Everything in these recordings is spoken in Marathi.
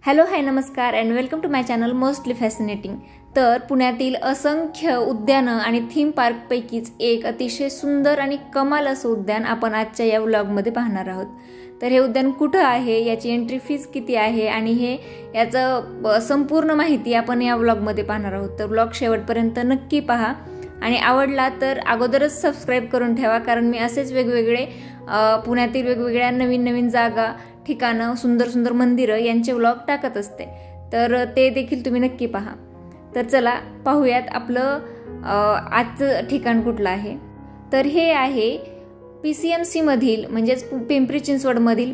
हॅलो हाय नमस्कार and welcome to my channel mostly fascinating. तर पुण्यातील असंख्य उद्यानं आणि थीम पार्कपैकीच एक अतिशय सुंदर आणि कमाल असं उद्यान आपण आजच्या या व्लॉगमध्ये पाहणार आहोत। तर हे उद्यान कुठं आहे, याची एंट्री फीस किती आहे आणि याचं संपूर्ण माहिती आपण या व्लॉगमध्ये पाहणार आहोत। तर व्लॉग शेवटपर्यंत नक्की पहा आणि आवडला तर अगोदरच सबस्क्राइब करून ठेवा, कारण मी असेच वेगवेगळे पुण्यातील वेगवेगळ्या नवीन जागा, ठिकाणं, सुंदर सुंदर मंदिरं यांचे व्लॉग टाकत असते। तर ते देखील तुम्ही नक्की पहा। तर चला पाहूयात आपलं आजचं ठिकाण कुठलं आहे। तर हे आहे PCMC मधील म्हणजेच पिंपरी चिंचवड मधील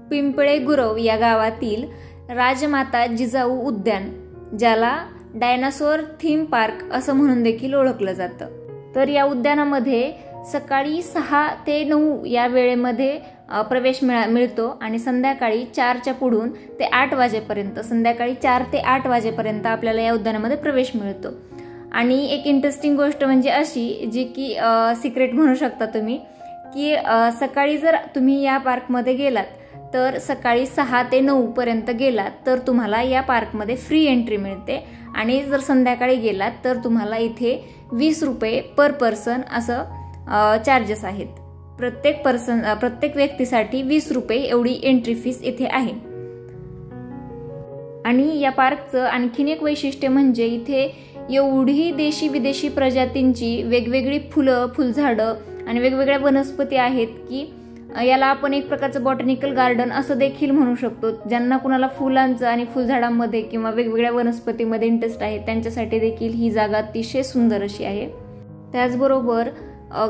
पिंपळे गुरव या गावातील राजमाता जिजाऊ उद्यान, ज्याला डायनासोर थीम पार्क असं म्हणून देखील ओळखलं जातं। तर या उद्यानामध्ये सकाळी 6 ते 9 या वेळेमध्ये प्रवेश मिळतो आणि संध्याकाळी 4च्या पुढून ते 8 वाजेपर्यंत, संध्याकाळी 4 ते 8 वाजेपर्यंत आपल्याला या उद्यानामध्ये प्रवेश मिळतो। आणि एक इंटरेस्टिंग गोष्ट म्हणजे अशी, जी की सिक्रेट म्हणू शकता तुम्ही, की सकाळी जर तुम्ही या पार्कमध्ये गेलात तर सकाळी 6 ते 9 पर्यंत गेलात तर तुम्हाला या पार्कमध्ये फ्री एंट्री मिळते आणि जर संध्याकाळी गेलात तर तुम्हाला इथे 20 रुपये पर पर्सन असं चार्जेस आहेत। प्रत्येक व्यक्तीसाठी 20 रुपये एवढी एंट्री फीस इथे आहे। आणि या पार्कचं आणखीन एक वैशिष्ट्य म्हणजे इथे एवढी देशी विदेशी प्रजातींची वेगवेगळी फुलं, फुलझाडं आणि वेगवेगळ्या वनस्पती आहेत की याला आपण एक प्रकारचं बॉटॅनिकल गार्डन असं देखील म्हणू शकतो। ज्यांना कुणाला फुलांचं आणि फुलझाडांमध्ये किंवा वेगवेगळ्या वनस्पतीमध्ये इंटरेस्ट आहे त्यांच्यासाठी देखील ही जागा अतिशय सुंदर अशी आहे। त्याचबरोबर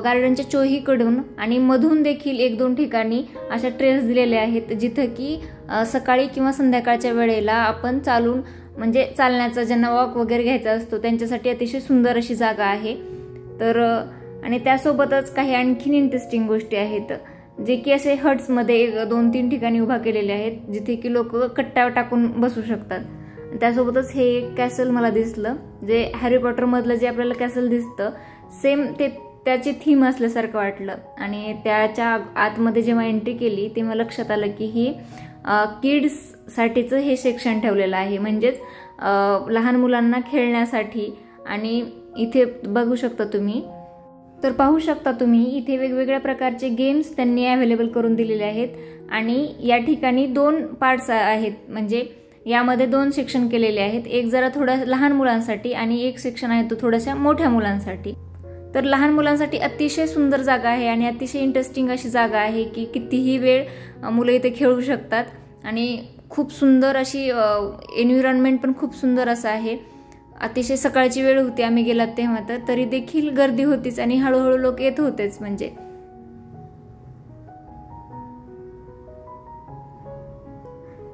गार्डनच्या चोहीकडून आणि मधून देखील 1-2 ठिकाणी अशा ट्रेल्स दिलेले आहेत, जिथं की सकाळी किंवा संध्याकाळच्या वेळेला आपण चालून, म्हणजे चालण्याचा, ज्यांना वॉक वगैरे घ्यायचा असतो त्यांच्यासाठी अतिशय सुंदर अशी जागा आहे। तर आणि त्यासोबतच काही आणखीन इंटरेस्टिंग गोष्टी आहेत, जे की असे हट्समध्ये 2-3 ठिकाणी उभा केलेले आहेत, जिथे की लोक कट्ट्यावर टाकून बसू शकतात। त्यासोबतच हे एक कॅसल मला दिसलं, जे हॅरी पॉटर मधलं जे आपल्याला कॅसल दिसतं सेम त्याची थीम असल्यासारखं वाटलं। आणि त्याच्या आतमध्ये जेव्हा एंट्री केली तेव्हा लक्षात आलं की ही किड्स साठीचं हे सेक्शन ठेवलेलं आहे, म्हणजेच लहान मुलांना खेळण्यासाठी। आणि इथे बघू शकता तुम्ही, तर पाहू शकता तुम्ही इथे वेगवेगळ्या प्रकारचे गेम्स त्यांनी अवेलेबल करून दिलेले आहेत। आणि या ठिकाणी 2 पार्ट्स आहेत, म्हणजे यामध्ये 2 सेक्शन केलेले आहेत, एक जरा थोडं लहान मुलांसाठी आणि एक सेक्शन आहे तो थोड्याशा मोठ्या मुलांसाठी। तर लहान मुलांसाठी अतिशय सुंदर जागा आहे आणि अतिशय इंटरेस्टिंग अशी जागा आहे की कितीही वेळ मुलं इथे खेळू शकतात आणि खूप सुंदर अशी एन्व्हायरमेंट पण खूप सुंदर असं आहे। अतिशय सकाळची वेळ होती आम्ही गेलात तेव्हा, तर तरी देखील गर्दी होतीच आणि हळूहळू लोक येत होतेच। म्हणजे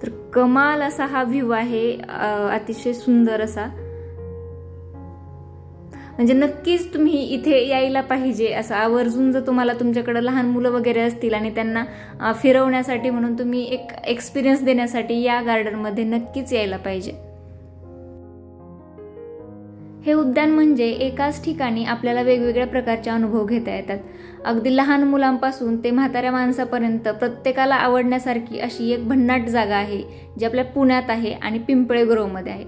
तर कमाल असा हा व्ह्यू आहे, अतिशय सुंदर असा। म्हणजे नक्कीच तुम्ही इथे यायला पाहिजे असं आवर्जून, जर तुम्हाला तुमच्याकडे लहान मुलं वगैरे असतील आणि त्यांना फिरवण्यासाठी म्हणून तुम्ही एक एक्सपिरियन्स देण्यासाठी या गार्डनमध्ये नक्कीच यायला पाहिजे। हे उद्यान म्हणजे एकाच ठिकाणी आपल्याला वेगवेगळ्या प्रकारचे अनुभव घेता येतात। अगदी लहान मुलांपासून ते म्हाताऱ्या माणसापर्यंत प्रत्येकाला आवडण्यासारखी अशी एक भन्नाट जागा आहे, जी आपल्या पुण्यात आहे आणि पिंपळे गुरवमध्ये आहे।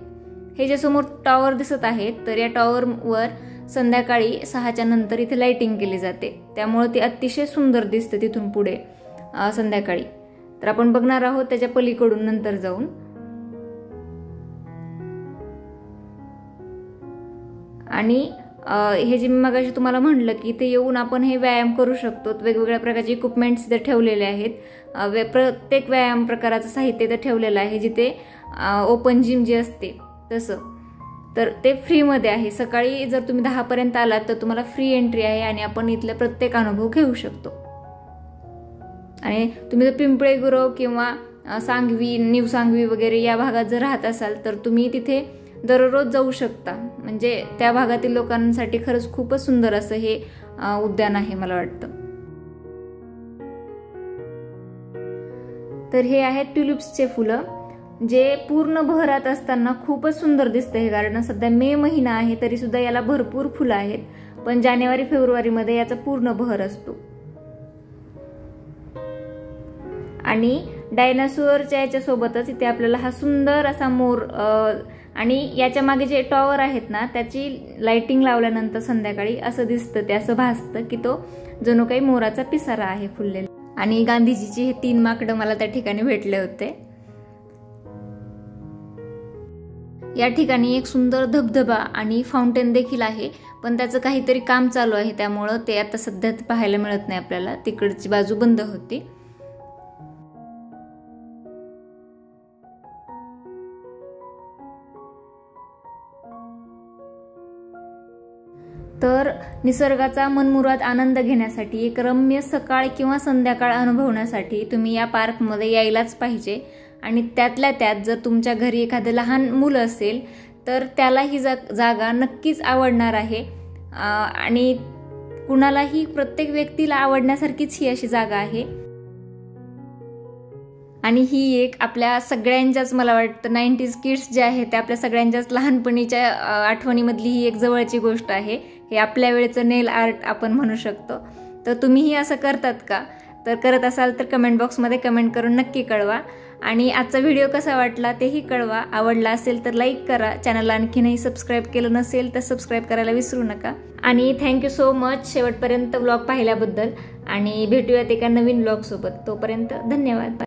हे जे समोर टॉवर दिसत आहे, तर या टॉवरवर संध्याकाळी 6च्या नंतर इथे लाइटिंग केली जाते, त्यामुळे ती अतिशय सुंदर दिसते तिथून पुढे संध्याकाळी। तर आपण बघणार आहोत त्याच्या पलीकडून नंतर जाऊन। आणि हे जे मी मगाशी तुम्हाला म्हणलं की इथे येऊन आपण हे व्यायाम करू शकतो, वेगवेगळ्या प्रकारचे इक्विपमेंट्स इथे ठेवलेले आहेत। प्रत्येक व्यायाम प्रकाराचं साहित्य इथे ठेवलेलं आहे, जिथे ओपन जिम जी असते तसं। तर ते फ्रीमध्ये आहे। सकाळी जर तुम्ही 10 पर्यंत आलात तर तुम्हाला फ्री एंट्री आहे आणि आपण इथले प्रत्येक अनुभव घेऊ शकतो। आणि तुम्ही जर पिंपळे गुरव किंवा सांगवी, न्यू सांगवी वगैरे या भागात जर राहत असाल तर तुम्ही तिथे दररोज जाऊ शकता। म्हणजे त्या भागातील लोकांसाठी खरंच खूपच सुंदर असं हे उद्यान आहे मला वाटतं। तर हे आहेत ट्युलिप्सचे फुलं, जे पूर्ण बहरात असताना खूपच सुंदर दिसतं हे गार्डन। सध्या मे महिना आहे तरी सुद्धा याला भरपूर फुलं आहेत, पण जानेवारी-फेब्रुवारी मध्ये याचा पूर्ण बहर असतो। आणि डायनासोरच्या याच्यासोबतच इथे आपल्याला हा सुंदर असा मोर आणि याच्या मागे जे टॉवर आहेत ना त्याची लाइटिंग लावल्यानंतर संध्याकाळी असं दिसतं, ते असं भासतं की तो जणू काही मोराचा पिसारा आहे फुललेला. आणि गांधीजीची हे 3 माकडं मला त्या ठिकाणी भेटले होते. या ठिकाणी एक सुंदर धबधबा आणि फाउंटेन देखील आहे, पण त्याचं काहीतरी काम चालू आहे त्यामुळं ते आता सध्या पाहायला मिळत नाही आपल्याला. तिकडची बाजू बंद होती. तर निसर्गाचा मनमुराद आनंद घेण्यासाठी, एक रम्य सकाळ किंवा संध्याकाळ अनुभवण्यासाठी तुम्ही या पार्कमध्ये यायलाच पाहिजे. आणि त्यातल्या त्यात जर तुमच्या घरी एखादं लहान मुलं असेल तर त्याला ही जागा नक्कीच आवडणार आहे. आणि कुणालाही, प्रत्येक व्यक्तीला आवडण्यासारखीच ही अशी जागा आहे. आणि ही एक आपल्या सगळ्यांच्याच, मला वाटतं 90s किड्स जे आहेत ते आपल्या सगळ्यांच्याच लहानपणीच्या आठवणीमधली ही एक जवळची गोष्ट आहे. हे आपल्या वेळेचं नेल आर्ट आपण म्हणू शकतो. तर तुम्हीही असं करतात का? तर करत असाल तर कमेंट बॉक्समध्ये कमेंट करून नक्की कळवा. आणि आजचा व्हिडिओ कसा वाटला तेही कळवा. आवडला असेल तर लाईक करा. चॅनलला आणखीनही सबस्क्राईब केलं नसेल तर सबस्क्राईब करायला विसरू नका. आणि थँक्यू सो मच शेवटपर्यंत व्लॉग पाहिल्याबद्दल. आणि भेटूयात एका नवीन व्लॉग सोबत. तोपर्यंत धन्यवाद.